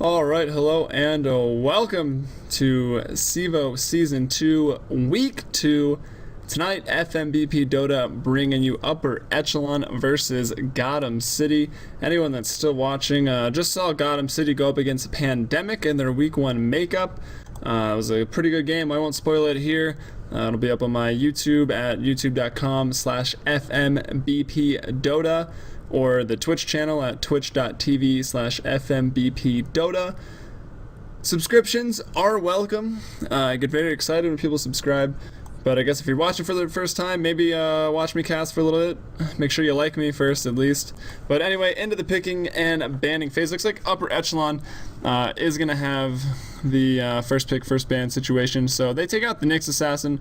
Alright, hello and welcome to CEVO Season 2, Week 2. Tonight, FMBP Dota bringing you Upper Echelon versus Gotham City. Anyone that's still watching just saw Gotham City go up against Pandemic in their Week 1 makeup. It was a pretty good game. I won't spoil it here. It'll be up on my YouTube at youtube.com/FMBPDota or the Twitch channel at twitch.tv/FMBPDota. Subscriptions are welcome. I get very excited when people subscribe. But I guess if you're watching for the first time, maybe watch me cast for a little bit. Make sure you like me first, at least. But anyway, into the picking and banning phase. Looks like Upper Echelon is going to have the first pick, first ban situation. So they take out the Nyx Assassin.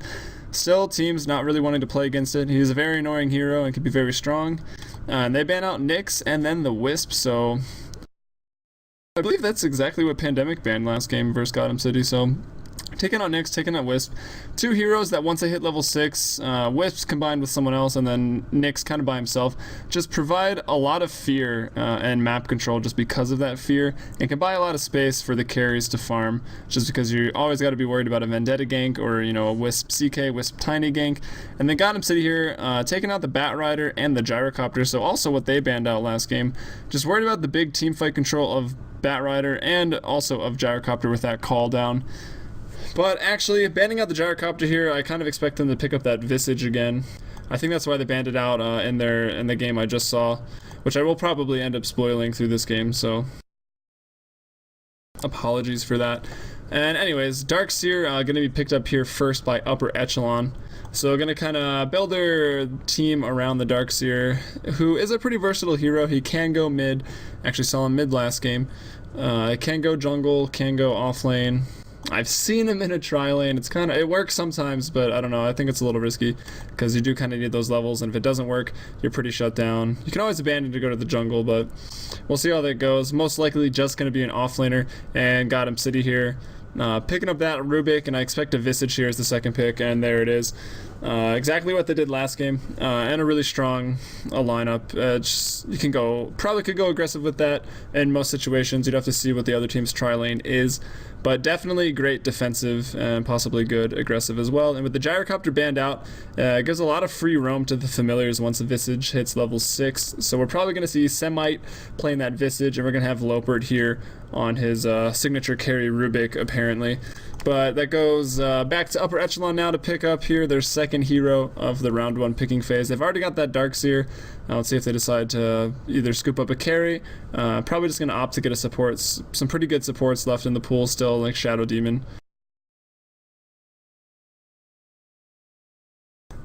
Still, teams not really wanting to play against it. He's a very annoying hero and can be very strong. And they ban out Nyx and then the Wisp. So I believe that's exactly what Pandemic banned last game versus Gotham City. So taking out Nyx, taking out Wisp. Two heroes that once they hit level 6, Wisp combined with someone else, and then Nyx kind of by himself, just provide a lot of fear and map control just because of that fear, and can buy a lot of space for the carries to farm, just because you always got to be worried about a Vendetta gank or, a Wisp CK, Wisp Tiny gank. And then Gotham City here, taking out the Bat Rider and the Gyrocopter, so also what they banned out last game. Just worried about the big team fight control of Bat Rider and also of Gyrocopter with that call down. But actually, banning out the Gyrocopter here, I kind of expect them to pick up that Visage again. I think that's why they banned it out in the game I just saw, which I will probably end up spoiling through this game, so apologies for that. And anyways, Darkseer going to be picked up here first by Upper Echelon. So going to kind of build their team around the Darkseer, who is a pretty versatile hero. He can go mid. Actually saw him mid last game. Can go jungle, can go off lane. I've seen him in a tri-lane. It works sometimes, but I don't know. I think it's a little risky because you do kind of need those levels, and if it doesn't work, you're pretty shut down. You can always abandon to go to the jungle, but we'll see how that goes. Most likely just going to be an off-laner, and Gotham City here. Picking up that Rubik, and I expect a Visage here as the second pick, and there it is. Exactly what they did last game, and a really strong lineup. You can probably could go aggressive with that in most situations. You'd have to see what the other team's tri-lane is, but definitely great defensive and possibly good aggressive as well. And with the Gyrocopter banned out, it gives a lot of free roam to the familiars once the Visage hits level 6. So we're probably going to see Semite playing that Visage, and we're going to have Lopert here on his signature carry Rubik, apparently. But that goes back to Upper Echelon now to pick up here their second hero of the round 1 picking phase. They've already got that Darkseer. Let's see if they decide to either scoop up a carry. Probably just going to opt to get a support. Some pretty good supports left in the pool still, like Shadow Demon,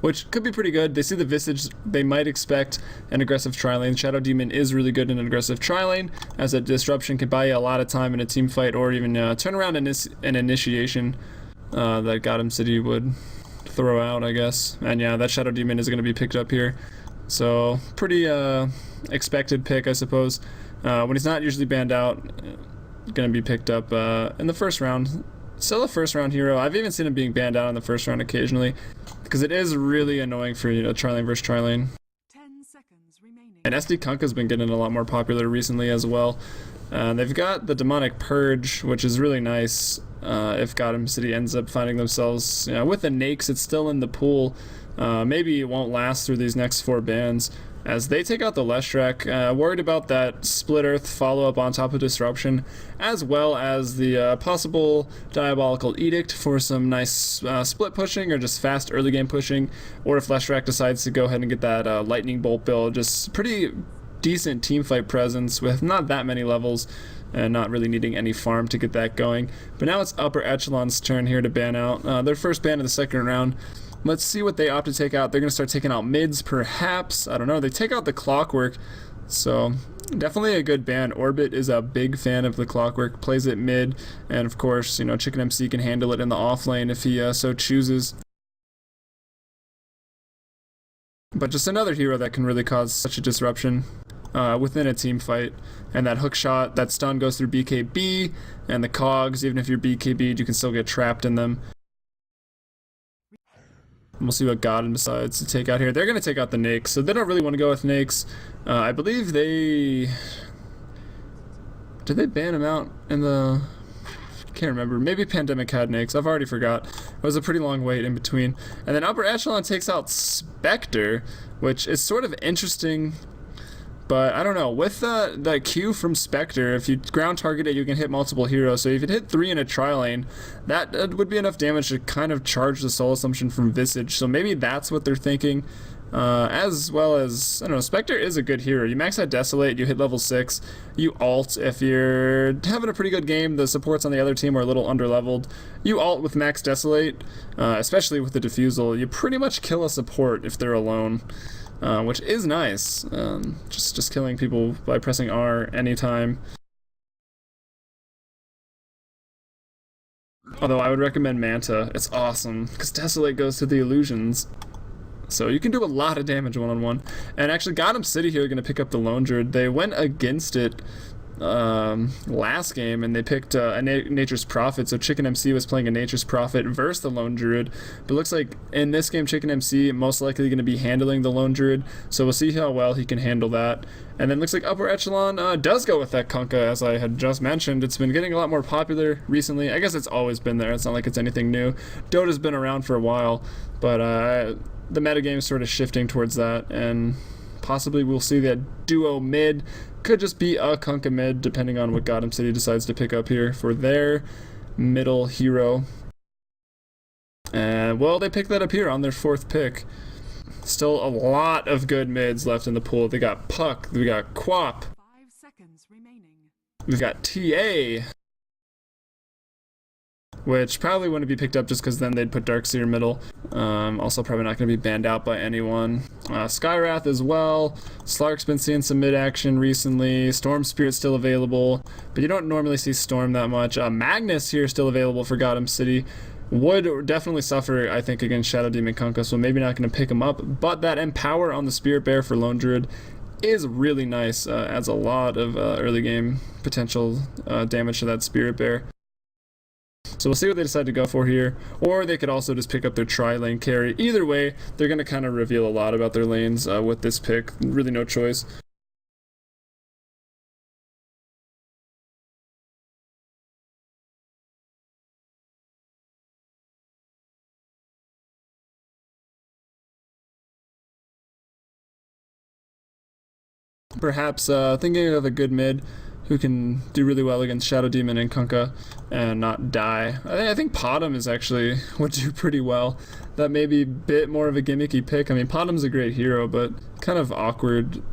which could be pretty good. They see the Visage, they might expect an aggressive tri-lane. Shadow Demon is really good in an aggressive tri-lane, as a disruption can buy you a lot of time in a team fight, or even turn around an initiation that Gotham City would throw out, I guess. And yeah, that Shadow Demon is going to be picked up here. So pretty expected pick, I suppose. When he's not usually banned out, going to be picked up in the first round. Still a first round hero. I've even seen him being banned out in the first round occasionally, because it is really annoying for tri-lane versus tri-lane. 10 seconds remaining. And SD Kunkka's been getting a lot more popular recently as well. They've got the Demonic Purge, which is really nice if Gotham City ends up finding themselves with the Nakes. It's still in the pool. Maybe it won't last through these next 4 bans, as they take out the Leshrac. Worried about that Split Earth follow-up on top of Disruption, as well as the possible Diabolical Edict for some nice split pushing or just fast early game pushing, or if Leshrac decides to go ahead and get that Lightning Bolt build. Just pretty decent teamfight presence with not that many levels and not really needing any farm to get that going. But now it's Upper Echelon's turn here to ban out their first ban of the second round. Let's see what they opt to take out. They're going to start taking out mids, perhaps. I don't know. They take out the Clockwork, so definitely a good ban. Orbit is a big fan of the Clockwork, plays it mid, and of course, Chicken MC can handle it in the off lane if he so chooses. But just another hero that can really cause such a disruption within a team fight. And that hook shot, that stun goes through BKB, and the cogs, even if you're BKB'd, you can still get trapped in them. We'll see what Gotham decides to take out here. They're going to take out the Nakes, so they don't really want to go with Nakes. I believe they Did they ban him out in the... Can't remember. Maybe Pandemic had Nakes. I've already forgot. It was a pretty long wait in between. And then Upper Echelon takes out Spectre, which is sort of interesting. But I don't know. With that Q from Spectre, if you ground target it, you can hit multiple heroes. So if you hit 3 in a tri-lane, that would be enough damage to kind of charge the Soul Assumption from Visage. So maybe that's what they're thinking. As well as, I don't know, Spectre is a good hero. You max out Desolate, you hit level 6, you ult if you're having a pretty good game. The supports on the other team are a little underleveled. You ult with max Desolate, especially with the Diffusal. You pretty much kill a support if they're alone, which is nice. Just killing people by pressing R anytime. Although I would recommend Manta. It's awesome, because Desolate goes to the illusions. So you can do a lot of damage one-on-one. And actually, GOTM City here are going to pick up the Lone Druid. They went against it last game, and they picked a Nature's Prophet. So Chicken MC was playing a Nature's Prophet versus the Lone Druid. But it looks like in this game, Chicken MC most likely going to be handling the Lone Druid. So we'll see how well he can handle that. And then looks like Upper Echelon does go with that Kunkka, as I had just mentioned. It's been getting a lot more popular recently. I guess it's always been there. It's not like it's anything new. Dota's been around for a while, but the metagame is sort of shifting towards that, and possibly we'll see that duo mid. Could just be a Kunkka mid, depending on what GOTM City decides to pick up here for their middle hero. And, well, they picked that up here on their 4th pick. Still a lot of good mids left in the pool. They got Puck, we got Quap, 5 seconds remaining. we've got TA, which probably wouldn't be picked up just because then they'd put Darkseer middle. Also probably not going to be banned out by anyone. Skywrath as well. Slark's been seeing some mid action recently. Storm Spirit's still available, but you don't normally see Storm that much. Magnus here is still available for GOTM City. Would definitely suffer, I think, against Shadow Demon Kunkka, so maybe not going to pick him up. But that Empower on the Spirit Bear for Lone Druid is really nice. Adds a lot of early game potential damage to that Spirit Bear. So we'll see what they decide to go for here. Or they could also just pick up their tri-lane carry. Either way, they're going to kind of reveal a lot about their lanes with this pick. Really no choice. Perhaps thinking of a good mid who can do really well against Shadow Demon and Kunkka and not die. I think Potom is actually would do pretty well. That may be a bit more of a gimmicky pick. I mean, Potom's a great hero, but kind of awkward.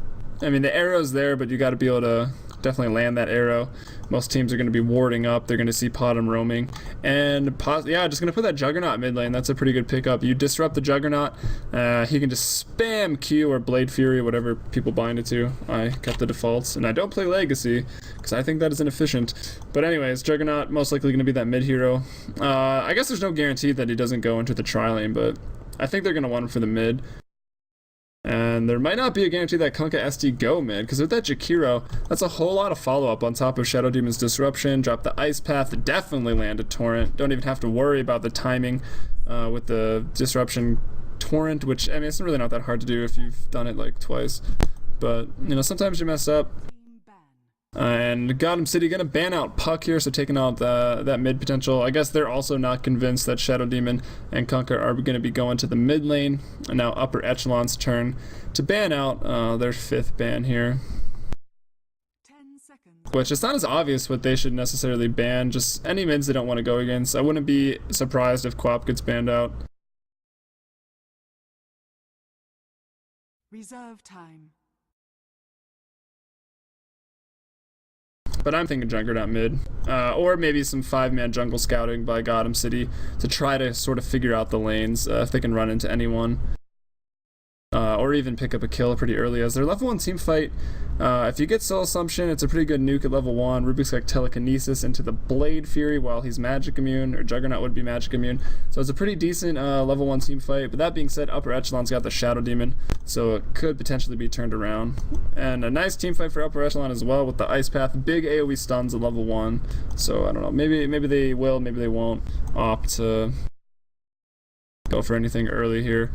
I mean, the arrow's there, but you got to be able to definitely land that arrow. Most teams are going to be warding up. They're going to see Potom roaming. And yeah, just going to put that Juggernaut mid lane. That's a pretty good pickup. You disrupt the Juggernaut. He can just spam Q or Blade Fury, whatever people bind it to. I kept the defaults. And I don't play Legacy because I think that is inefficient. But anyways, Juggernaut most likely going to be that mid hero. I guess there's no guarantee that he doesn't go into the tri-lane, but I think they're going to want him for the mid. And there might not be a guarantee that Kunkka SD go mid, because with that Jakiro, that's a whole lot of follow-up on top of Shadow Demon's Disruption. Drop the Ice Path, definitely land a Torrent. Don't even have to worry about the timing with the Disruption Torrent, which, I mean, it's really not that hard to do if you've done it like twice. But, you know, sometimes you mess up. And GOTM City gonna ban out Puck here, so taking out that mid potential. I guess they're also not convinced that Shadow Demon and Kunkka are gonna be going to the mid lane. And now Upper Echelon's turn to ban out their 5th ban here. 10 seconds. Which it's not as obvious what they should necessarily ban, just any mids they don't want to go against. I wouldn't be surprised if Quap gets banned out. Reserve time. But I'm thinking Juggernaut mid, or maybe some 5-man jungle scouting by GOTM City to try to sort of figure out the lanes if they can run into anyone. Or even pick up a kill pretty early as their level 1 team fight. If you get Soul Assumption, it's a pretty good nuke at level 1. Rubik's got Telekinesis into the Blade Fury while he's magic immune, or Juggernaut would be magic immune. So it's a pretty decent level 1 team fight. But that being said, Upper Echelon's got the Shadow Demon, so it could potentially be turned around. And a nice team fight for Upper Echelon as well with the Ice Path. Big AoE stuns at level 1. So I don't know, maybe they will, maybe they won't opt to go for anything early here.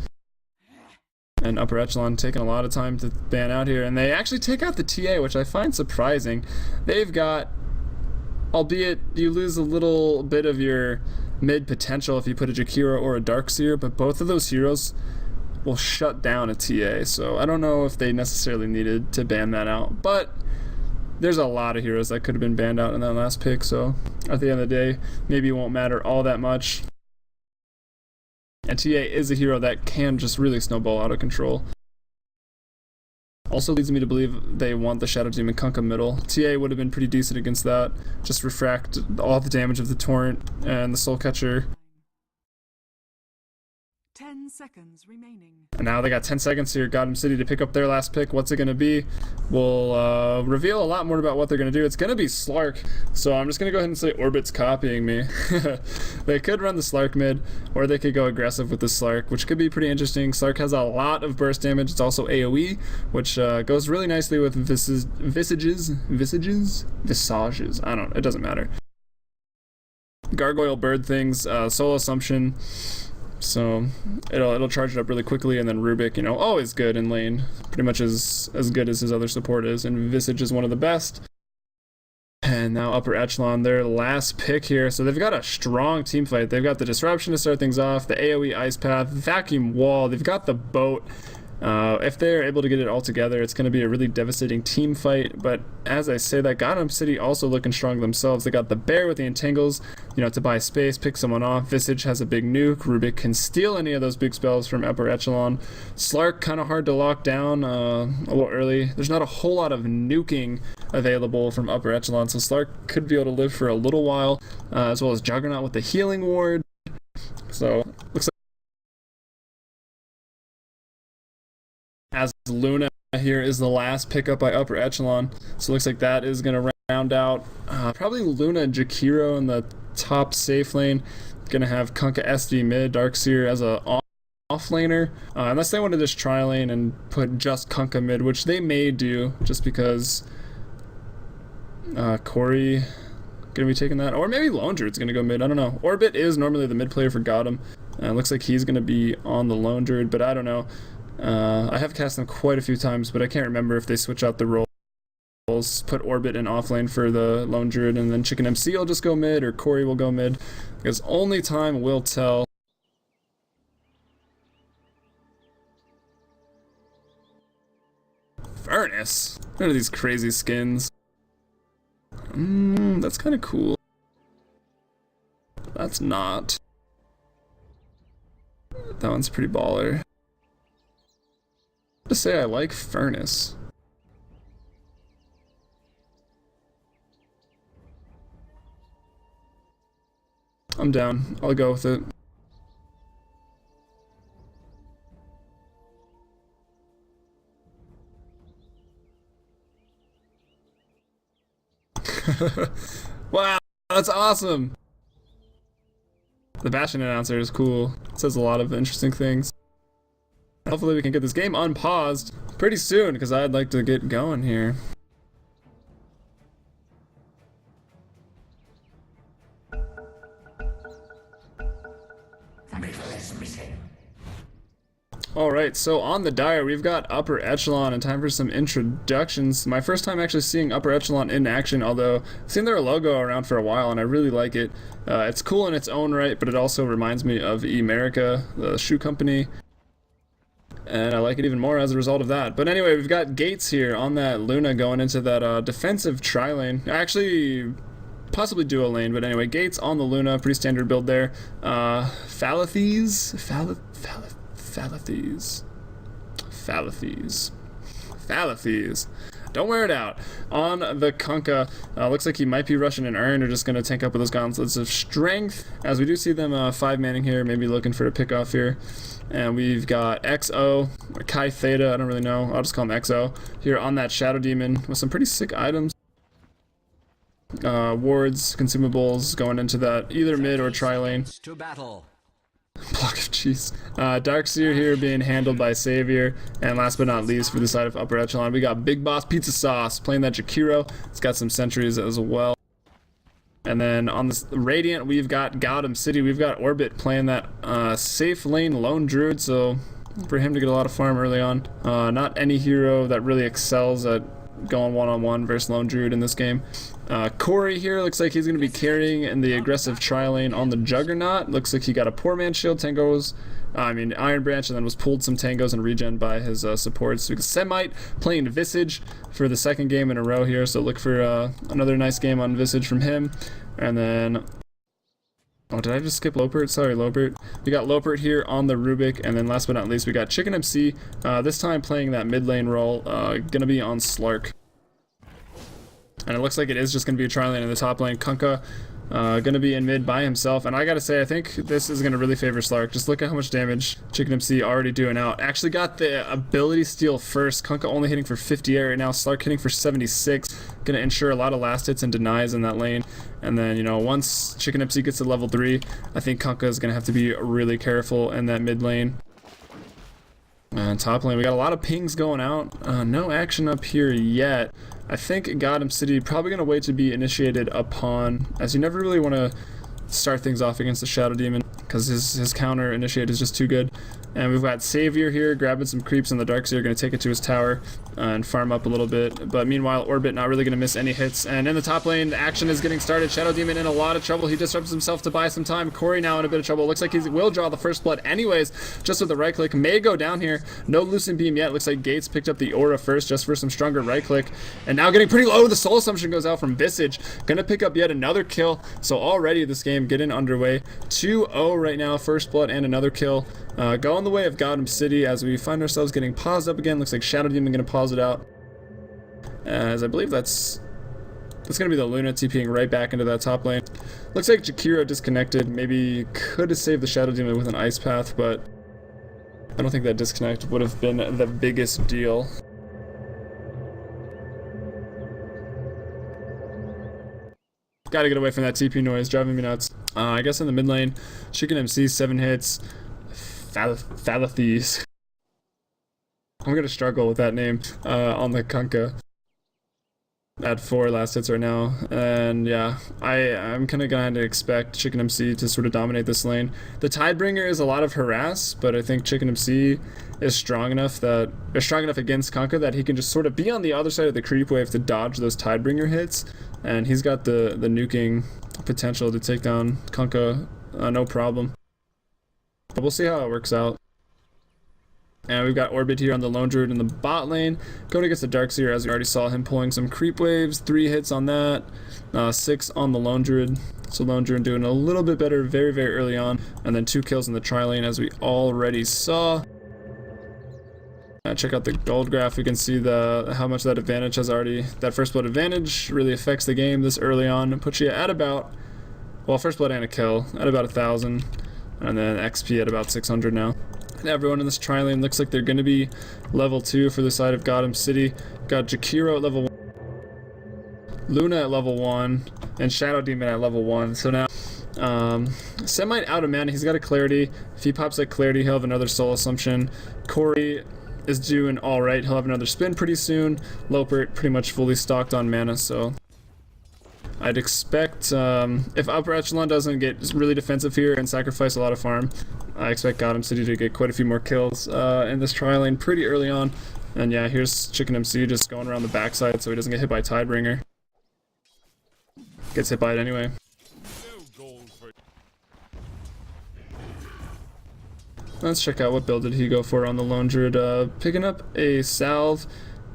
And Upper Echelon taking a lot of time to ban out here. And they actually take out the TA, which I find surprising. They've got albeit you lose a little bit of your mid potential if you put a Jakiro or a Darkseer, but both of those heroes will shut down a TA, so I don't know if they necessarily needed to ban that out, but there's a lot of heroes that could have been banned out in that last pick, so at the end of the day, maybe it won't matter all that much. And TA is a hero that can just really snowball out of control. Also leads me to believe they want the Shadow Demon Kunkka middle. TA would have been pretty decent against that. Just refract all the damage of the Torrent and the Soul Catcher. 10 seconds remaining. And now they got 10 seconds here, GOTM City, to pick up their last pick. What's it going to be? We'll reveal a lot more about what they're going to do. It's going to be Slark, so I'm just going to go ahead and say Orbit's copying me. They could run the Slark mid, or they could go aggressive with the Slark, which could be pretty interesting. Slark has a lot of burst damage. It's also AoE, which goes really nicely with visages. I don't know, it doesn't matter. Gargoyle bird things, Soul Assumption. So it'll charge it up really quickly, and then Rubik, you know, always good in lane, pretty much as good as his other support is, and Visage is one of the best. And now Upper Echelon, their last pick here. So they've got a strong team fight. They've got the Disruption to start things off, the AoE Ice Path, Vacuum Wall, they've got the Boat. If they're able to get it all together, it's going to be a really devastating team fight. But as I say that, GOTM City also looking strong themselves. They got the Bear with the Entangles, you know, to buy space, pick someone off. Visage has a big nuke. Rubik can steal any of those big spells from Upper Echelon. Slark kind of hard to lock down a little early. There's not a whole lot of nuking available from Upper Echelon, so Slark could be able to live for a little while, as well as Juggernaut with the Healing Ward. So looks like as Luna here is the last pickup by Upper Echelon, so it looks like that is going to round out probably Luna and Jakiro in the top safe lane. Going to have Kunkka SD mid, Darkseer as a off laner, unless they want to just tri lane and put just Kunkka mid, which they may do just because Corey going to be taking that, or maybe Lone Druid's going to go mid. I don't know. Orbit is normally the mid player for GOTM. Looks like he's going to be on the Lone Druid, but I don't know. I have cast them quite a few times, but I can't remember if they switch out the roles. Put Orbit in offlane for the Lone Druid, and then Chicken MC will just go mid, or Corey will go mid. Because only time will tell. Furnace? What are these crazy skins? That's kind of cool. That's not. That one's pretty baller. To say I like Furnace. I'm down. I'll go with it. Wow, that's awesome. The Bastion announcer is cool. It says a lot of interesting things. Hopefully we can get this game unpaused pretty soon, because I'd like to get going here. Alright, so on the diary we've got Upper Echelon, and time for some introductions. My first time actually seeing Upper Echelon in action, although I've seen their logo around for a while and I really like it. It's cool in its own right, but it also reminds me of Emerica, the shoe company. And I like it even more as a result of that. But anyway, we've got Gates here on that Luna going into that defensive tri-lane. Actually, possibly duo lane, but anyway, Gates on the Luna, pretty standard build there. Falathes? Falathes. Don't wear it out. On the Kunkka, looks like he might be rushing an Urn or just going to tank up with those gauntlets of strength, as we do see them 5-manning here, maybe looking for a pick off here. And we've got XO, or Kai Theta, I don't really know, I'll just call him XO, here on that Shadow Demon with some pretty sick items. Wards, consumables, going into that either mid or tri-lane. To battle. Block of cheese. Darkseer here being handled by Savior, and last but not least for the side of Upper Echelon, we got Big Boss Pizza Sauce playing that Jakiro. It's got some sentries as well. And then on this Radiant, we've got GOTM City. We've got Orbit playing that safe lane Lone Druid, so for him to get a lot of farm early on. Not any hero that really excels at going one-on-one versus Lone Druid in this game. Corey here looks like he's going to be carrying in the aggressive tri-lane on the Juggernaut. Looks like he got a poor man shield, Tango's, Iron Branch, and then was pulled some Tangos and regen by his supports. So Semite playing Visage for the second game in a row here, so look for another nice game on Visage from him. And then, oh, did I just skip Lopert? Sorry, Lopert. We got Lopert here on the Rubik, and then last but not least, we got Chicken MC, this time playing that mid lane role, gonna be on Slark. And it looks like it is just gonna be a tri-lane in the top lane. Kunkka gonna be in mid by himself, and I gotta say, I think this is gonna really favor Slark. Just look at how much damage Chicken MC already doing out. Actually got the ability steal first. Kunkka only hitting for 58 right now. Slark hitting for 76. Gonna ensure a lot of last hits and denies in that lane. And then, you know, once Chicken MC gets to level 3, I think Kunkka is gonna have to be really careful in that mid lane. And top lane, we got a lot of pings going out. No action up here yet. I think GOTM City probably going to wait to be initiated upon, as you never really want to start things off against the Shadow Demon because his counter initiate is just too good. And we've got Savior here grabbing some creeps in the Darkseer, going to take it to his tower and farm up a little bit. But meanwhile, Orbit not really going to miss any hits. And in the top lane, action is getting started. Shadow Demon in a lot of trouble. He disrupts himself to buy some time. Corey now in a bit of trouble. Looks like he will draw the first blood anyways, just with the right click. May go down here. No Lucent Beam yet. Looks like Gates picked up the Aura first just for some stronger right click. And now getting pretty low. The Soul Assumption goes out from Visage. Going to pick up yet another kill. So already this game getting underway. 2-0 right now. First blood and another kill. Going the way of GOTM City as we find ourselves getting paused up again. Looks like Shadow Demon going to pause it out. As I believe that's going to be the Luna TPing right back into that top lane. Looks like Jakiro disconnected. Maybe could have saved the Shadow Demon with an Ice Path, but I don't think that disconnect would have been the biggest deal. Gotta get away from that TP noise, driving me nuts. I guess in the mid lane, Chicken MC, 7 hits. Thalathes. I'm gonna struggle with that name on the Kunkka. At 4 last hits right now, and yeah, I'm kind of going to expect Chicken MC to sort of dominate this lane. The Tidebringer is a lot of harass, but I think Chicken MC is strong enough against Kunkka that he can just sort of be on the other side of the creep wave to dodge those Tidebringer hits, and he's got the nuking potential to take down Kunkka no problem. But we'll see how it works out. And we've got Orbit here on the Lone Druid in the bot lane. Going against the Darkseer, as we already saw him pulling some creep waves. 3 hits on that. 6 on the Lone Druid. So Lone Druid doing a little bit better very, very early on. And then 2 kills in the tri-lane, as we already saw. Check out the gold graph. We can see how much that advantage has already... That first blood advantage really affects the game this early on. Puts you at about... Well, first blood and a kill. At about 1,000. And then XP at about 600 now. Everyone in this tri-lane looks like they're going to be level 2 for the side of GOTM City. Got Jakiro at level 1, Luna at level 1, and Shadow Demon at level 1. So now, Semite out of mana. He's got a Clarity. If he pops that Clarity, he'll have another Soul Assumption. Corey is doing alright. He'll have another spin pretty soon. Lopert pretty much fully stocked on mana, so... I'd expect, if Upper Echelon doesn't get really defensive here and sacrifice a lot of farm, I expect GOTM City to get quite a few more kills in this tri-lane pretty early on. And yeah, here's Chicken MC just going around the backside so he doesn't get hit by Tidebringer. Gets hit by it anyway. Let's check out what build did he go for on the Lone Druid. Picking up a Salve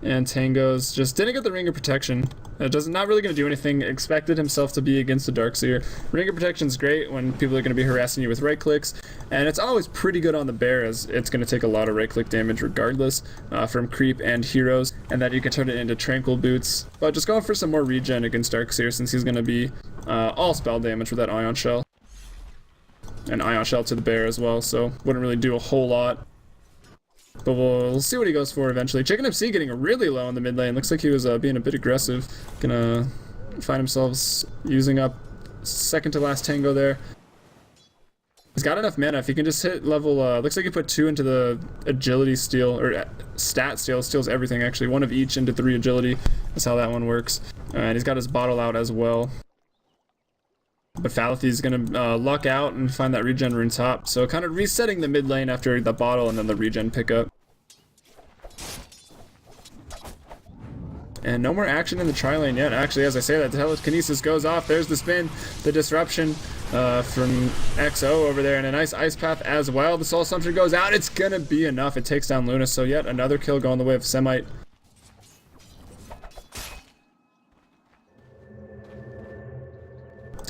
and Tangos. Just didn't get the Ring of Protection. Not really going to do anything. Expected himself to be against the Darkseer. Ring of Protection's great when people are going to be harassing you with right clicks, and it's always pretty good on the bear as it's going to take a lot of right click damage regardless from creep and heroes, and that you can turn it into tranquil boots. But just going for some more regen against Darkseer since he's going to be all spell damage with that Ion Shell. And Ion Shell to the bear as well, so wouldn't really do a whole lot. But we'll see what he goes for eventually. Chicken MC getting really low in the mid lane. Looks like he was being a bit aggressive. Gonna find himself using up second to last Tango there. He's got enough mana. If he can just hit level... looks like he put 2 into the agility steal, or stat steal. Steals everything actually. 1 of each into 3 agility. That's how that one works. And he's got his bottle out as well. But Thalathes is going to luck out and find that regen rune top. So kind of resetting the mid lane after the bottle and then the regen pickup. And no more action in the tri-lane yet. Actually, as I say that, the telekinesis goes off. There's the spin, the disruption from XO over there, and a nice ice path as well. The soul assumption goes out. It's gonna be enough. It takes down Luna, so yet another kill going the way of Semite.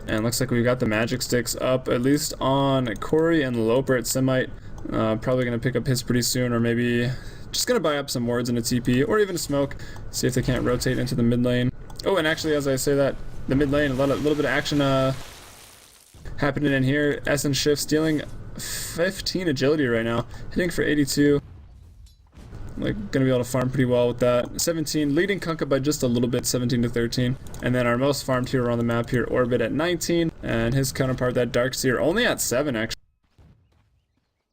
And looks like we got the magic sticks up, at least on Corey and Loper at Semite. Probably going to pick up his pretty soon, or maybe just going to buy up some wards and a TP, or even a smoke, see if they can't rotate into the mid lane. Oh, and actually, as I say that, the mid lane, a little bit of action happening in here. Essence Shift stealing 15 agility right now, hitting for 82. Like, gonna be able to farm pretty well with that. 17, leading Kunkka by just a little bit, 17 to 13. And then our most farmed hero on the map here, Orbit at 19, and his counterpart, that Darkseer, only at 7 actually.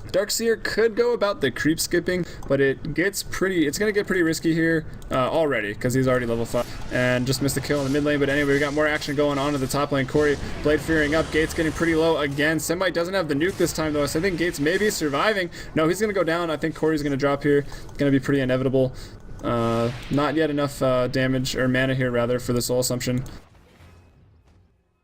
Darkseer could go about the creep skipping, but it's gonna get pretty risky here already, because he's already level 5. And just missed the kill in the mid lane, but anyway, we got more action going on in the top lane. Corey, Blade fearing up, Gates getting pretty low again. Semite doesn't have the nuke this time though, so I think Gates may be surviving. No, he's gonna go down. I think Corey's gonna drop here. It's gonna be pretty inevitable. Not yet enough damage, or mana here rather, for the soul assumption.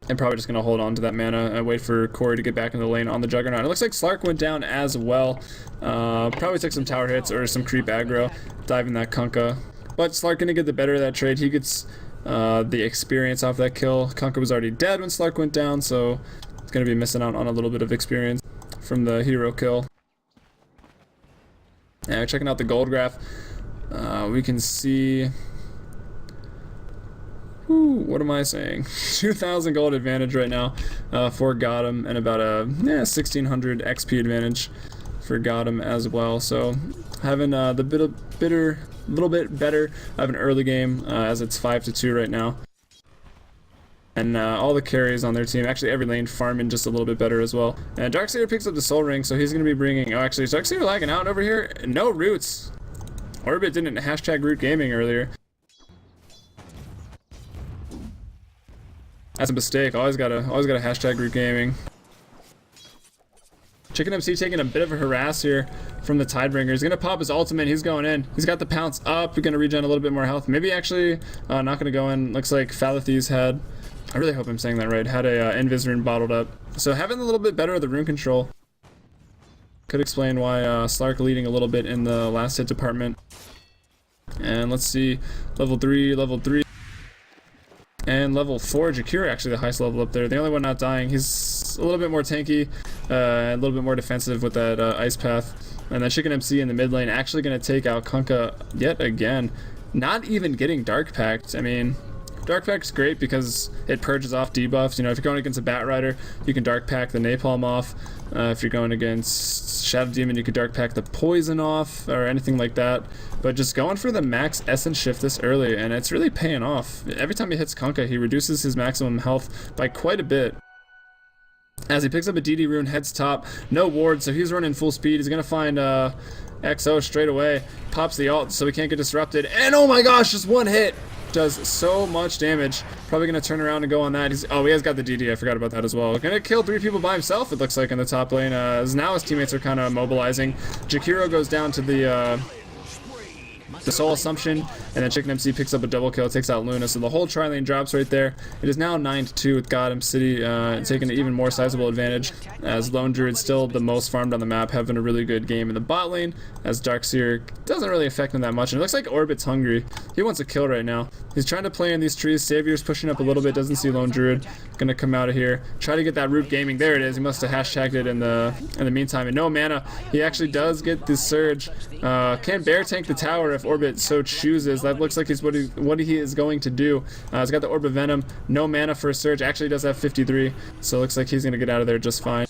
And probably just going to hold on to that mana and wait for Corey to get back in the lane on the Juggernaut. It looks like Slark went down as well. Probably took some tower hits or some creep aggro, diving that Kunkka. But Slark going to get the better of that trade. He gets the experience off that kill. Kunkka was already dead when Slark went down, so it's going to be missing out on a little bit of experience from the hero kill. And checking out the gold graph, we can see... Ooh, what am I saying? 2,000 gold advantage right now for GOTM, and about a 1,600 XP advantage for GOTM as well. So having the little bit better of an early game as it's 5-2 right now. And all the carries on their team, actually every lane farming just a little bit better as well. And Darkseer picks up the soul ring, so he's going to be bringing... Oh, actually, is Darkseer lagging out over here? No roots. Orbit didn't hashtag root gaming earlier. That's a mistake. Always gotta hashtag root gaming. Chicken MC taking a bit of a harass here from the Tidebringer. He's gonna pop his ultimate. He's going in. He's got the pounce up. We're gonna regen a little bit more health. Maybe actually not gonna go in. Looks like Falathes had... I really hope I'm saying that right. Had a Invis rune bottled up. So having a little bit better of the rune control could explain why Slark leading a little bit in the last hit department. And let's see, level 3. And level 4, Jakira actually the highest level up there. The only one not dying. He's a little bit more tanky, a little bit more defensive with that ice path. And then Chicken MC in the mid lane actually going to take out Kunkka yet again. Not even getting Dark Pact. I mean, Dark Pact's great because it purges off debuffs. You know, if you're going against a Bat Rider, you can Dark Pact the Napalm off. If you're going against Shadow Demon, you could Dark Pact the Poison off, or anything like that. But just going for the max Essence Shift this early, and it's really paying off. Every time he hits Kunkka, he reduces his maximum health by quite a bit. As he picks up a DD rune, heads top, no ward, so he's running full speed. He's going to find XO straight away, pops the ult so he can't get disrupted, and oh my gosh, just one hit! Does so much damage. Probably gonna turn around and go on that. Oh, he has got the DD. I forgot about that as well. Gonna kill 3 people by himself, it looks like, in the top lane. As now his teammates are kind of mobilizing. Jakiro goes down to the soul assumption, and then Chicken MC picks up a double kill, takes out Luna, so the whole tri-lane drops right there. It is now 9-2 with GOTM City taking an even more sizable advantage, as Lone Druid still the most farmed on the map, having a really good game in the bot lane, as Darkseer doesn't really affect him that much, and it looks like Orbit's hungry. He wants a kill right now. He's trying to play in these trees. Savior's pushing up a little bit, doesn't see Lone Druid. Gonna come out of here, try to get that root gaming. There it is. He must have hashtagged it in the meantime, and no mana. He actually does get the surge. Can bear tank the tower if Orbit so chooses. That looks like he's what he is going to do. He's got the Orb of Venom, no mana for a surge. Actually does have 53, so it looks like he's gonna get out of there just fine.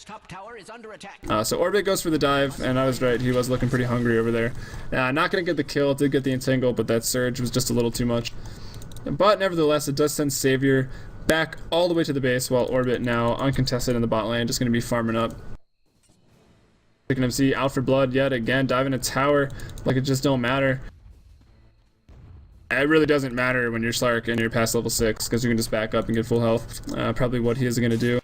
So Orbit goes for the dive, and I was right, he was looking pretty hungry over there. Not gonna get the kill, did get the entangle, but that surge was just a little too much. But nevertheless, it does send Savior back all the way to the base, while Orbit now uncontested in the bot lane, just gonna be farming up. Chicken MC out for blood yet again, diving a tower like it just don't matter. It really doesn't matter when you're Slark and you're past level 6, because you can just back up and get full health. Probably what he is going to do.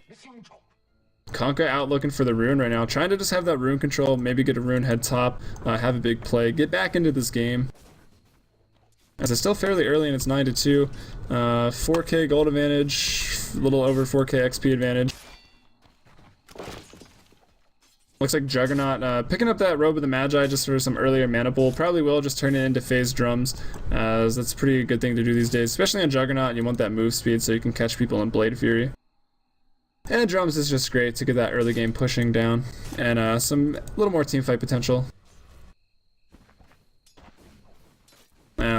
Kunkka out looking for the rune right now, trying to just have that rune control, maybe get a rune head top, have a big play, get back into this game. As it's still fairly early and it's 9-2. 4k gold advantage, a little over 4k XP advantage. Looks like Juggernaut picking up that Robe of the Magi just for some earlier mana pool. Probably will just turn it into phase drums, as that's a pretty good thing to do these days, especially on Juggernaut. You want that move speed so you can catch people in Blade Fury. And drums is just great to get that early game pushing down and some little more team fight potential.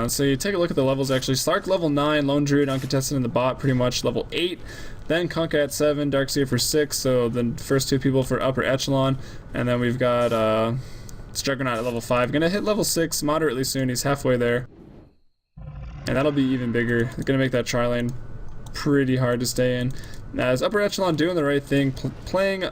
So you take a look at the levels actually. Slark level 9, Lone Druid uncontested in the bot, pretty much level 8. Then Kunkka at 7, Darkseer for 6, so the first two people for upper echelon. And then we've got Juggernaut at level 5. Gonna hit level 6 moderately soon, he's halfway there. And that'll be even bigger. Gonna make that tri-lane pretty hard to stay in. As upper echelon doing the right thing, playing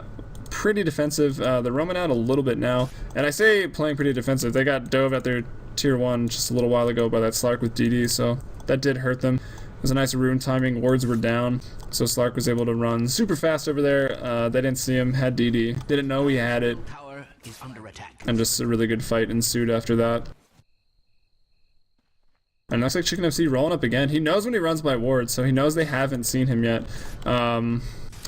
pretty defensive. They're roaming out a little bit now. And I say playing pretty defensive, they got dove at their tier 1 just a little while ago by that Slark with DD, so that did hurt them. It was a nice rune timing, wards were down, so Slark was able to run super fast over there. They didn't see him, had DD, didn't know he had it, and just a really good fight ensued after that. And it looks like Chicken FC rolling up again. He knows when he runs by wards, so he knows they haven't seen him yet.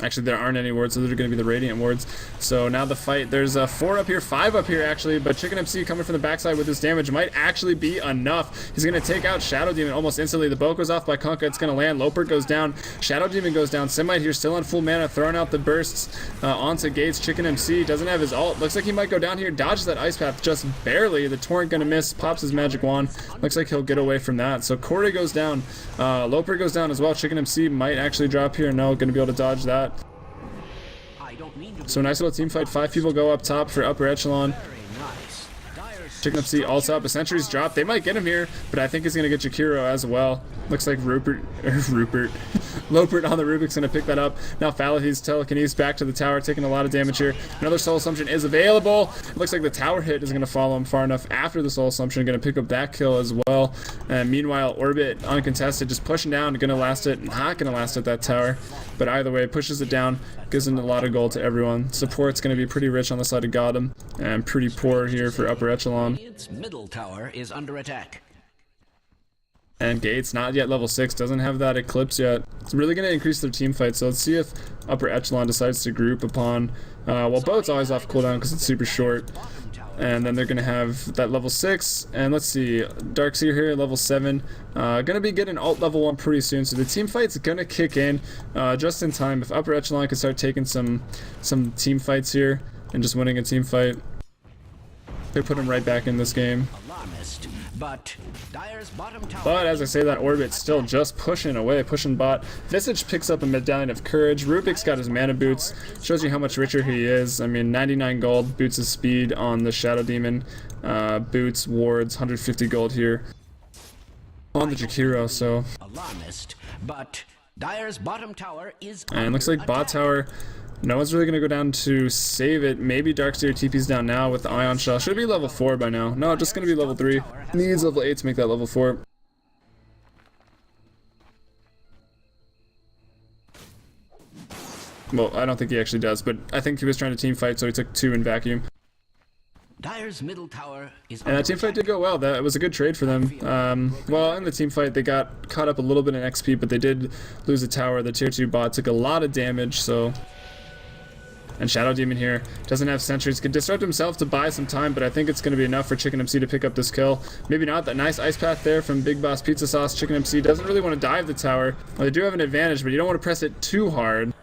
Actually, there aren't any wards, so they're going to be the Radiant wards. So now the fight, there's 4 up here, 5 up here actually, but Chicken MC coming from the backside with this damage might actually be enough. He's going to take out Shadow Demon almost instantly. The bow goes off by Kunkka, it's going to land. Lopert goes down, Shadow Demon goes down. Semite here still on full mana, throwing out the bursts onto Gates. Chicken MC doesn't have his ult. Looks like he might go down here, dodges that Ice Path just barely. The Torrent going to miss, pops his magic wand. Looks like he'll get away from that. So Corey goes down, Lopert goes down as well. Chicken MC might actually drop here. No, going to be able to dodge that. So nice little team fight. 5 people go up top for upper echelon. Chicken FC ults up. A sentry's dropped. They might get him here, but I think he's going to get Jakiro as well. Looks like Lopert on the Rubik's going to pick that up. Now Falahi's telekinesis back to the tower, taking a lot of damage here. Another Soul Assumption is available. It looks like the tower hit is going to follow him far enough after the Soul Assumption. Going to pick up that kill as well. And meanwhile, Orbit uncontested, just pushing down. Going to last it. Not going to last at that tower. But either way, pushes it down. Gives him a lot of gold to everyone. Support's going to be pretty rich on the side of GOTM. And pretty poor here for upper echelon. Its middle tower is under attack. And Gates, not yet level 6, doesn't have that Eclipse yet. It's really going to increase their team fight, so let's see if upper echelon decides to group upon... well, Boat's always off cooldown because it's super short. And then they're going to have that level 6, and let's see, Darkseer here, level 7. Going to be getting alt level 1 pretty soon, so the team fight's going to kick in just in time. If upper echelon can start taking some team fights here and just winning a team fight, they put him right back in this game. But as I say that, Orbit's still just pushing away, pushing bot. Visage picks up a Medallion of Courage. Rubik's got his mana boots. Shows you how much richer he is. I mean, 99 gold, boots his speed on the Shadow Demon. Boots, wards, 150 gold here on the Jakiro, so... And looks like bot tower... No one's really going to go down to save it. Maybe Darkseer TP's down now with the Ion Shell. Should be level 4 by now. No, just going to be level 3. Needs level 8 to make that level 4. Well, I don't think he actually does, but I think he was trying to team fight, so he took 2 in vacuum. Dire's middle tower is and that team fight did go well. That was a good trade for them. Well, in the team fight, they got caught up a little bit in XP, but they did lose a tower. The tier 2 bot took a lot of damage, so... And Shadow Demon here doesn't have sentries. Could disrupt himself to buy some time, but I think it's going to be enough for Chicken MC to pick up this kill. Maybe not. That nice ice path there from Big Boss Pizza Sauce. Chicken MC doesn't really want to dive the tower. Well, they do have an advantage, but you don't want to press it too hard.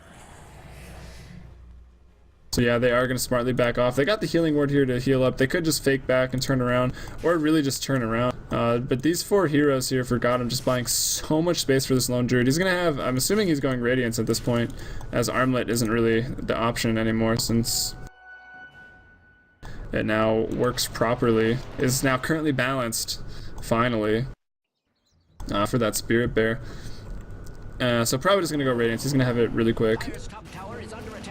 So yeah, they are going to smartly back off. They got the healing ward here to heal up. They could just fake back and turn around, or really just turn around. But these 4 heroes here for GOTM just buying so much space for this Lone Druid. He's going to have, I'm assuming he's going Radiance at this point, as Armlet isn't really the option anymore since it now works properly. Is now currently balanced, finally, for that Spirit Bear. So probably just going to go Radiance. He's going to have it really quick.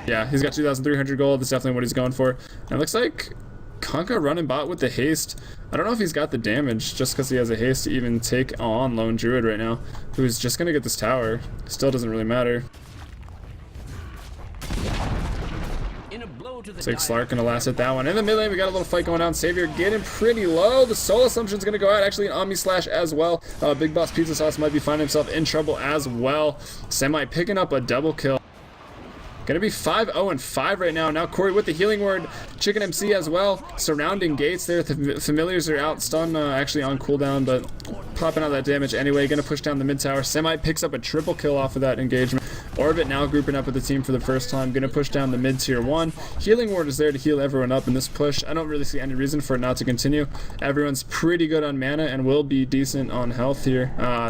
Yeah, he's got 2,300 gold. That's definitely what he's going for. And it looks like Kunkka running bot with the haste. I don't know if he's got the damage just because he has a haste to even take on Lone Druid right now, who's just going to get this tower. Still doesn't really matter. to the Looks like dire. Slark gonna last hit that one. In the mid lane, we got a little fight going on. Savior getting pretty low. The Soul Assumption's gonna go out. Actually, an Omni Slash as well. Big Boss Pizza Sauce might be finding himself in trouble as well. Semi picking up a double kill. Gonna be 5-0-5 right now. Now Corey with the healing word. Chicken MC as well. Surrounding gates there. The familiars are out. Stun actually on cooldown, but popping out that damage anyway. Gonna push down the mid tower. Semi picks up a triple kill off of that engagement. Orbit now grouping up with the team for the first time. Gonna push down the mid tier 1. Healing ward is there to heal everyone up in this push. I don't really see any reason for it not to continue. Everyone's pretty good on mana and will be decent on health here.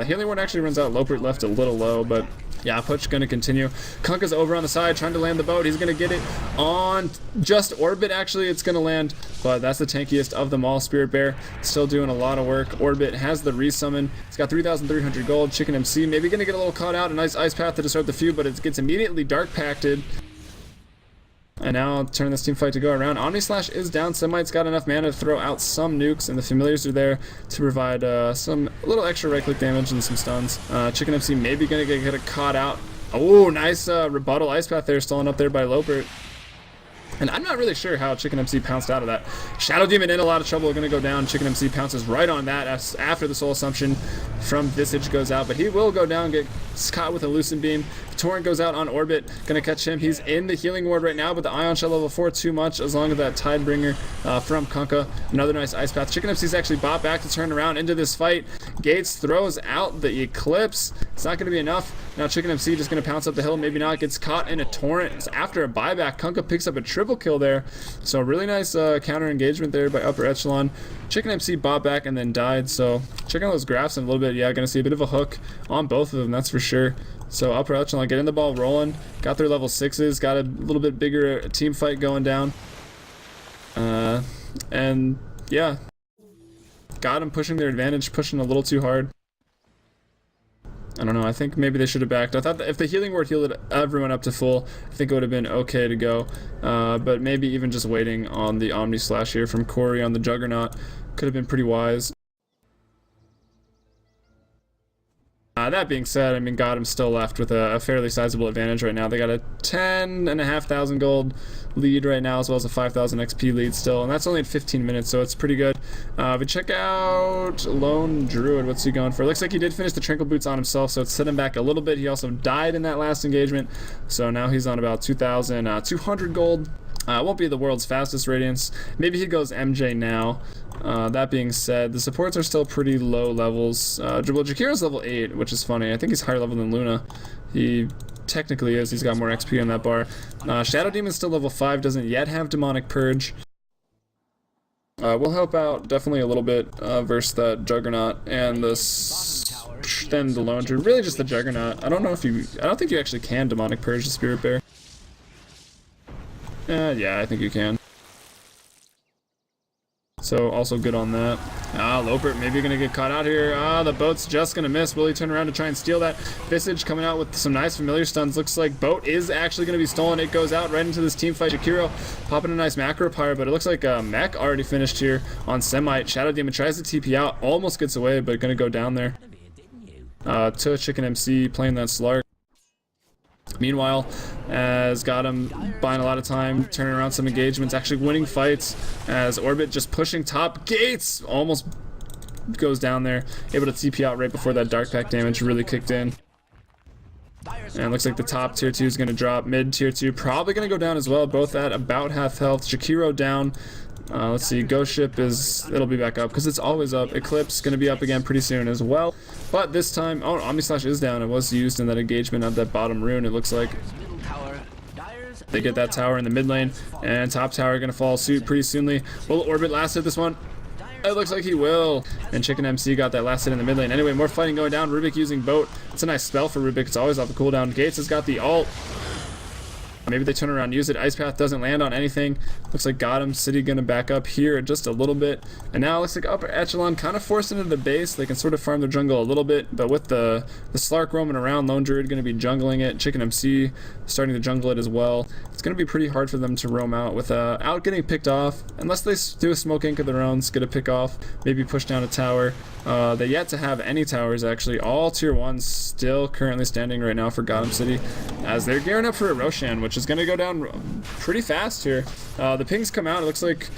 Healing ward actually runs out. Lopert left a little low, but yeah, push gonna continue. Kunkka's over on the side trying to land the boat. He's gonna get it on just Orbit. Actually, it's gonna land, but that's the tankiest of them all. Spirit Bear still doing a lot of work. Orbit has the resummon. It's got 3,300 gold. Chicken MC maybe gonna get a little caught out. A nice ice path to disrupt the few, but it gets immediately dark pacted. And now turn this team fight to go around. Omni Slash is down. Semite's got enough mana to throw out some nukes, and the familiars are there to provide some little extra right click damage and some stuns. Chicken MC maybe gonna get caught out. Oh, nice rebuttal ice path there, stolen up there by Lopert. And I'm not really sure how Chicken MC pounced out of that. Shadow Demon in a lot of trouble, gonna go down. Chicken MC pounces right on that as after the Soul Assumption from Visage goes out, but he will go down, get caught with a Lucent Beam. Torrent goes out on Orbit, gonna catch him. He's in the healing ward right now, but the Ion Shell level 4 too much as long as that Tidebringer from Kunkka. Another nice ice path. Chicken MC's actually bought back to turn around into this fight. Gates throws out the Eclipse. It's not gonna be enough. Now Chicken MC just gonna pounce up the hill, maybe not. Gets caught in a Torrent. It's after a buyback. Kunkka picks up a triple kill there. So really nice counter engagement there by Upper Echelon. Chicken MC bought back and then died. So check out those graphs in a little bit. Yeah, gonna see a bit of a hook on both of them, that's for sure. So Upper Echelon getting the ball rolling. Got their level 6s. Got a little bit bigger team fight going down. And yeah, got them pushing their advantage, pushing a little too hard. I don't know, I think maybe they should have backed. I thought that if the healing ward healed everyone up to full, I think it would have been okay to go. But maybe even just waiting on the Omni Slash here from Corey on the Juggernaut could have been pretty wise. That being said, I mean, Gotham's still left with a fairly sizable advantage right now. They got a 10,500 gold lead right now, as well as a 5,000 XP lead still, and that's only in 15 minutes, so it's pretty good. But check out Lone Druid. What's he going for? Looks like he did finish the Trinkle Boots on himself, so it's set him back a little bit. He also died in that last engagement, so now he's on about 2,200 gold. Won't be the world's fastest Radiance. Maybe he goes MJ now. That being said, the supports are still pretty low levels. Well, Jakiro's level 8, which is funny. I think he's higher level than Luna. He technically is. He's got more XP on that bar. Shadow Demon's still level 5, doesn't yet have Demonic Purge. We'll help out definitely a little bit versus that Juggernaut and then the Lone Druid. Really just the Juggernaut. I don't think you actually can Demonic Purge the Spirit Bear. Yeah, I think you can. So also good on that. Lopert maybe gonna get caught out here. The boat's just gonna miss. Will he turn around to try and steal that? Visage coming out with some nice familiar stuns. Looks like boat is actually gonna be stolen. It goes out right into this team fight. Jakiro popping a nice macro pyre, but it looks like Mech already finished here on Semite. Shadow Demon tries to TP out, almost gets away, but gonna go down there. To Chicken MC playing that Slark. Meanwhile, as Gotham buying a lot of time, turning around some engagements, actually winning fights, as Orbit just pushing top. Gates almost goes down there, able to TP out right before that Dark Pack damage really kicked in. And it looks like the top tier 2 is going to drop. Mid tier 2 probably going to go down as well, both at about half health. Jakiro down. Let's see, Ghost Ship it'll be back up because it's always up. Eclipse going to be up again pretty soon as well. But this time, Omni Slash is down. It was used in that engagement of that bottom rune, it looks like. They get that tower in the mid lane, and top tower going to follow suit pretty soonly. Will Orbit last hit this one? It looks like he will. And Chicken MC got that last hit in the mid lane. Anyway, more fighting going down. Rubik using boat. It's a nice spell for Rubik. It's always off the cooldown. Gates has got the ult. Maybe they turn around and use it. Ice Path doesn't land on anything. Looks like Gotham City gonna back up here just a little bit. And now it looks like Upper Echelon kind of forced into the base. They can sort of farm their jungle a little bit, but with the Slark roaming around, Lone Druid gonna be jungling it. Chicken MC starting to jungle it as well. It's gonna be pretty hard for them to roam out without getting picked off. Unless they do a smoke ink of their own, get a pick off, maybe push down a tower. They yet to have any towers actually. All tier 1s still currently standing right now for Gotham City. as they're gearing up for a Roshan, which is going to go down pretty fast here. The pings come out. It looks like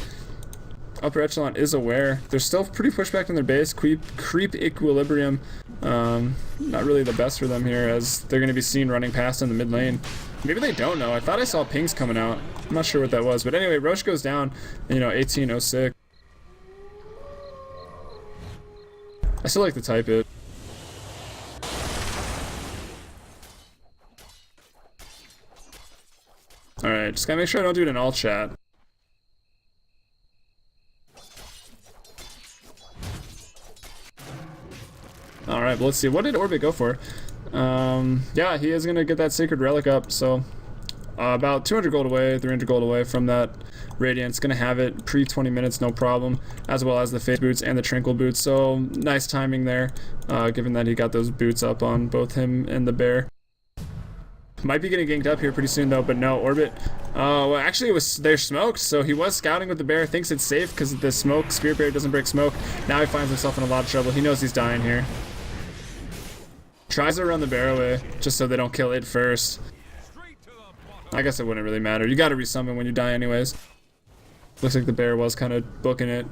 Upper Echelon is aware. They're still pretty pushed back in their base. Creep equilibrium. Not really the best for them here, as they're going to be seen running past in the mid lane. Maybe they don't know. I thought I saw pings coming out. I'm not sure what that was. But anyway, Roche goes down, 1806. I still like to type it. Alright, just gotta make sure I don't do it in all chat. Alright, well, let's see. What did Orbit go for? Yeah, he is gonna get that Sacred Relic up, so about 200 gold away, 300 gold away from that Radiance. Gonna have it pre 20 minutes, no problem, as well as the Phase boots and the Tranquil boots, so nice timing there, given that he got those boots up on both him and the bear. Might be getting ganked up here pretty soon though, but no, Orbit. Well, actually they're smoked, so he was scouting with the bear, thinks it's safe because the smoke, Spirit Bear doesn't break smoke. Now he finds himself in a lot of trouble. He knows he's dying here. Tries to run the bear away, just so they don't kill it first. I guess it wouldn't really matter. You gotta resummon when you die anyways. Looks like the bear was kind of booking it.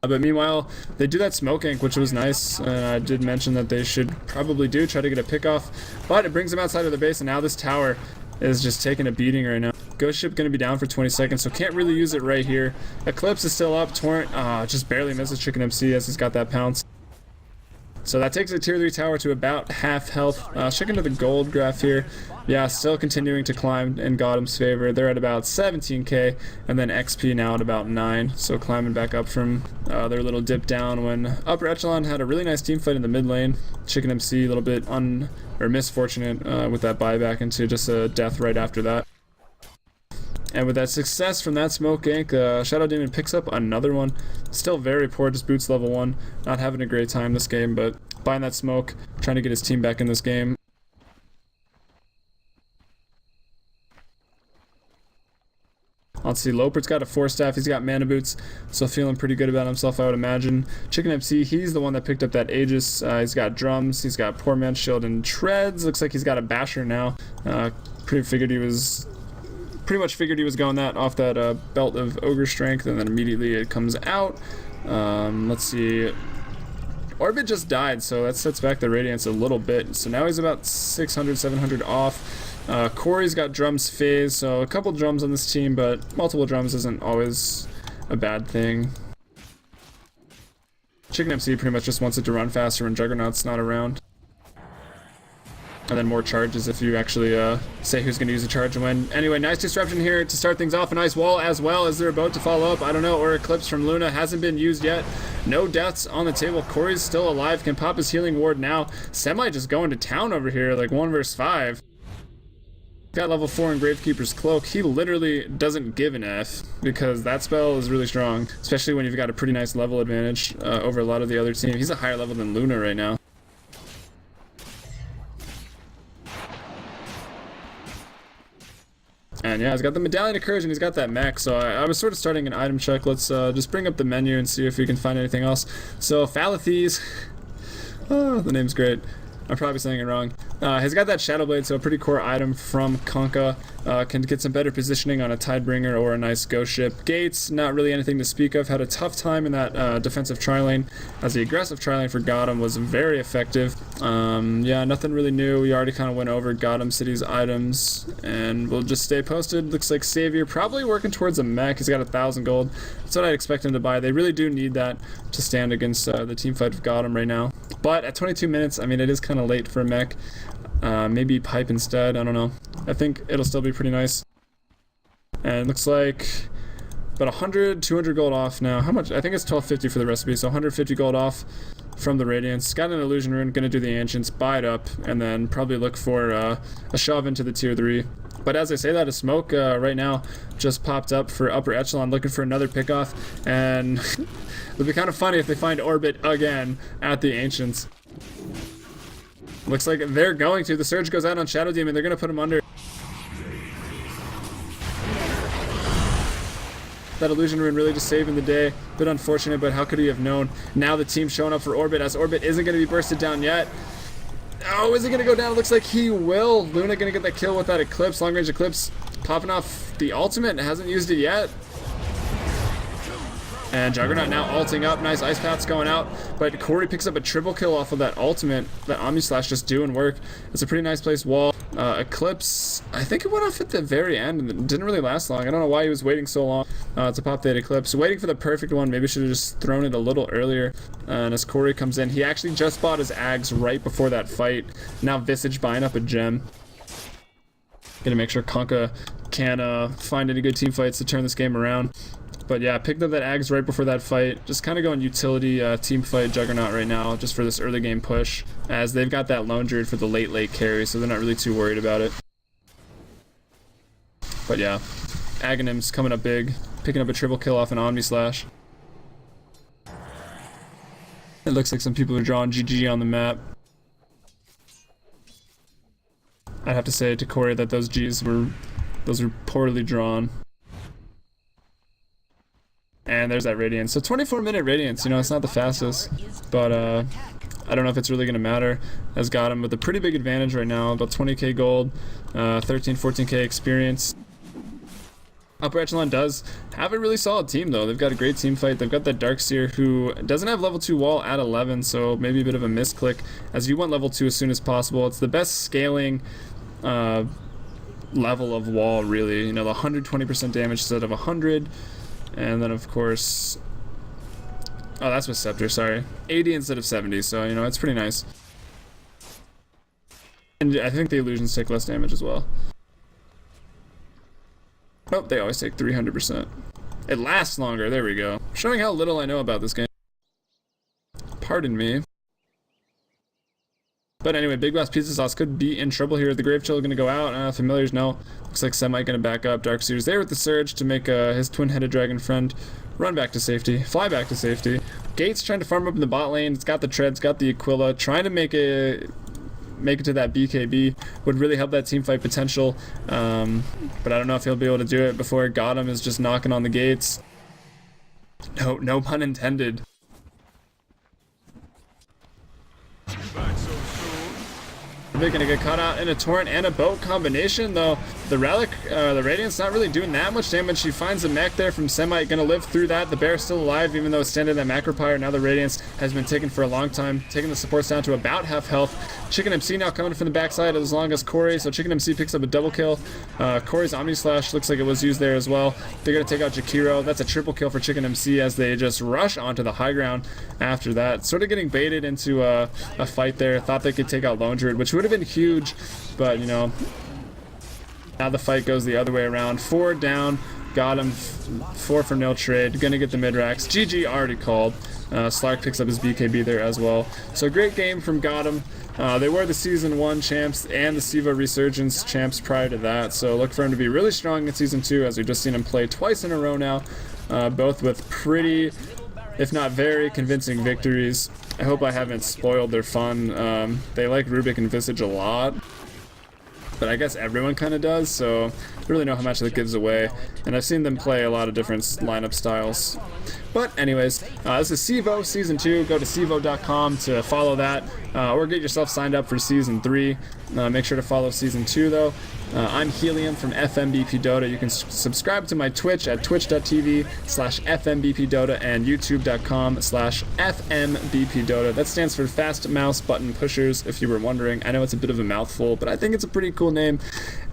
But meanwhile, they do that smoke ink, which was nice. I did mention that they should probably try to get a pick off, but it brings them outside of the base, and now this tower is just taking a beating right now. Ghost Ship going to be down for 20 seconds, so can't really use it right here. Eclipse is still up. Torrent just barely misses Chicken MC as he's got that pounce. So that takes a tier 3 tower to about half health. Checking to the gold graph here. Yeah, still continuing to climb in GOTM's favor. They're at about 17k, and then XP now at about 9. So climbing back up from their little dip down when Upper Echelon had a really nice team fight in the mid lane. Chicken MC a little bit misfortunate with that buyback into just a death right after that. And with that success from that smoke gank, Shadow Demon picks up another one. Still very poor, just boots level 1. Not having a great time this game, but buying that smoke, trying to get his team back in this game. Let's see, Lopert's got a 4-staff, he's got mana boots, so feeling pretty good about himself, I would imagine. Chicken MC, he's the one that picked up that Aegis. He's got drums, he's got Poor Man's Shield and Treads. Looks like he's got a Basher now. Pretty much figured he was going that off that belt of Ogre Strength, and then immediately it comes out. Let's see. Orbit just died, so that sets back the Radiance a little bit. So now he's about 600, 700 off. Corey's got drums phase, so a couple drums on this team, but multiple drums isn't always a bad thing. Chicken MC pretty much just wants it to run faster when Juggernaut's not around. And then more charges if you actually say who's going to use a charge and when. Anyway, nice disruption here to start things off. A nice wall as well. Is there a boat to follow up? I don't know. Or Eclipse from Luna hasn't been used yet. No deaths on the table. Corey's still alive. Can pop his healing ward now. Semi just going to town over here, like 1 versus 5. Got level 4 in Gravekeeper's Cloak. He literally doesn't give an F because that spell is really strong, especially when you've got a pretty nice level advantage over a lot of the other team. He's a higher level than Luna right now. And yeah, he's got the Medallion of Courage and he's got that mech, so I was sort of starting an item check. Let's just bring up the menu and see if we can find anything else. So, Falathes, oh, the name's great. I'm probably saying it wrong. He's got that Shadow Blade, so a pretty core item from Kunkka. Can get some better positioning on a Tidebringer or a nice Ghost Ship. Gates, not really anything to speak of. Had a tough time in that defensive tri-lane, as the aggressive tri-lane for GOTM was very effective. Yeah, nothing really new. We already kind of went over GOTM City's items, and we'll just stay posted. Looks like Savior probably working towards a mech. He's got 1,000 gold. That's what I'd expect him to buy. They really do need that to stand against the team fight of GOTM right now. But at 22 minutes, I mean, it is kind of late for a mech. Maybe pipe instead, I don't know. I think it'll still be pretty nice. And it looks like about 100, 200 gold off now. How much? I think it's 1250 for the recipe, so 150 gold off from the Radiance. Got an Illusion Rune, gonna do the Ancients, buy it up, and then probably look for a shove into the tier 3. But as I say that, a smoke right now just popped up for Upper Echelon, looking for another pickoff, and it'll be kind of funny if they find Orbit again at the Ancients. Looks like they're going to. The Surge goes out on Shadow Demon. They're going to put him under. That Illusion Rune really just saving the day. Bit unfortunate, but how could he have known? Now the team's showing up for Orbit, as Orbit isn't going to be bursted down yet. Oh, is he gonna go down? It looks like he will. Luna gonna get that kill with that Eclipse, long range Eclipse, popping off the ultimate. Hasn't used it yet. And Juggernaut now ulting up. Nice Ice Paths going out. But Corey picks up a triple kill off of that ultimate. That Omni Slash just doing work. It's a pretty nice placed wall. Eclipse, I think it went off at the very end and it didn't really last long. I don't know why he was waiting so long to pop that Eclipse. Waiting for the perfect one. Maybe should have just thrown it a little earlier. And as Corey comes in, he actually just bought his Ags right before that fight. Now Visage buying up a gem. Gonna make sure Conka can find any good team fights to turn this game around. But yeah, picked up that Ags right before that fight. Just kind of going utility team fight Juggernaut right now, just for this early game push, as they've got that Lone Druid for the late carry, so they're not really too worried about it. But yeah, Aghanim's coming up big, picking up a triple kill off an Omni Slash. It looks like some people are drawing GG on the map. I'd have to say to Corey that those were poorly drawn. And there's that Radiance. So 24-minute Radiance, you know, it's not the fastest, but I don't know if it's really going to matter, as got him with a pretty big advantage right now, about 20k gold, 13, 14k experience. Upper Echelon does have a really solid team, though. They've got a great team fight. They've got that Darkseer, who doesn't have level 2 wall at 11, so maybe a bit of a misclick, as you want level 2 as soon as possible. It's the best scaling level of wall, really. You know, the 120% damage instead of 100. And then, of course, oh, that's with Scepter, sorry. 80 instead of 70, so, you know, it's pretty nice. And I think the illusions take less damage as well. Oh, they always take 300%. It lasts longer, there we go. Showing how little I know about this game. Pardon me. But anyway, Big Boss Pizza Sauce could be in trouble here. The Grave Chill going to go out. Familiars, no. Looks like Semite going to back up. Darkseer's there with the Surge to make his twin-headed dragon friend run back to safety. Fly back to safety. Gates trying to farm up in the bot lane. It's got the Treads, got the Aquila. Trying to make it to that BKB. Would really help that team fight potential. But I don't know if he'll be able to do it before GOTM is just knocking on the gates. No pun intended. They're gonna get caught out in a torrent and a boat combination, though. The Relic, the Radiant's not really doing that much damage. She finds a mech there from Semite, gonna live through that. The Bear's still alive, even though it's standing that Macro Pyre. Now the Radiance has been taken for a long time, taking the supports down to about half health. Chicken MC now coming from the backside as long as Corey, so Chicken MC picks up a double kill. Corey's Omni Slash looks like it was used there as well. They're gonna take out Jakiro. That's a triple kill for Chicken MC as they just rush onto the high ground after that. Sort of getting baited into a fight there. Thought they could take out Lone Druid, which would have been huge, but you know, now the fight goes the other way around. 4 down, got him. 4 for no trade. Gonna get the mid-racks. GG already called. Slark picks up his BKB there as well. So great game from GOTM. They were the Season 1 champs and the SIVA Resurgence champs prior to that, so look for him to be really strong in Season 2, as we've just seen him play twice in a row now, both with pretty, if not very, convincing victories. I hope I haven't spoiled their fun. They like Rubik and Visage a lot, but I guess everyone kind of does, so I don't really know how much that gives away. And I've seen them play a lot of different lineup styles. But anyways, this is SIVO Season 2. Go to SIVO.com to follow that, or get yourself signed up for Season 3. Make sure to follow Season 2, though. I'm Helium from FMBP Dota. You can subscribe to my Twitch at twitch.tv/FMBP Dota and youtube.com/FMBP Dota. That stands for Fast Mouse Button Pushers, if you were wondering. I know it's a bit of a mouthful, but I think it's a pretty cool name.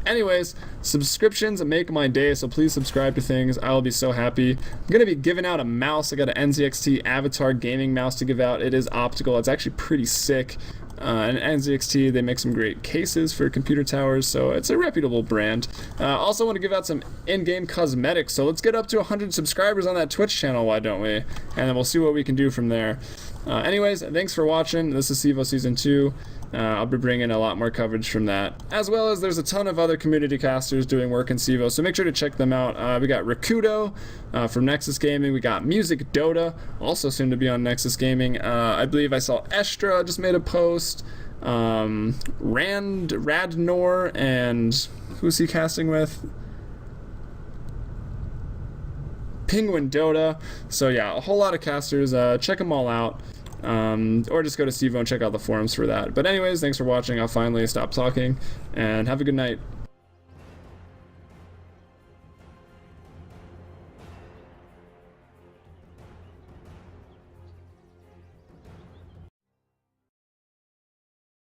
Anyways, subscriptions make my day, so please subscribe to things. I will be so happy. I'm going to be giving out a mouse. I got an NZXT Avatar gaming mouse to give out. It is optical. It's actually pretty sick. And NZXT, they make some great cases for computer towers, so it's a reputable brand. Also want to give out some in-game cosmetics, so let's get up to 100 subscribers on that Twitch channel, why don't we? And then we'll see what we can do from there. Anyways, thanks for watching. This is SIVO Season 2. I'll be bringing a lot more coverage from that, as well as there's a ton of other community casters doing work in SIVO, so make sure to check them out. We got Rakudo from Nexus Gaming. We got Music Dota, also soon to be on Nexus Gaming. I believe I saw Estra just made a post. Radnor, and who's he casting with? Penguin Dota. So yeah, a whole lot of casters. Check them all out. or just go to Stevo and check out the forums for that. But anyways, thanks for watching. I'll finally stop talking, and have a good night.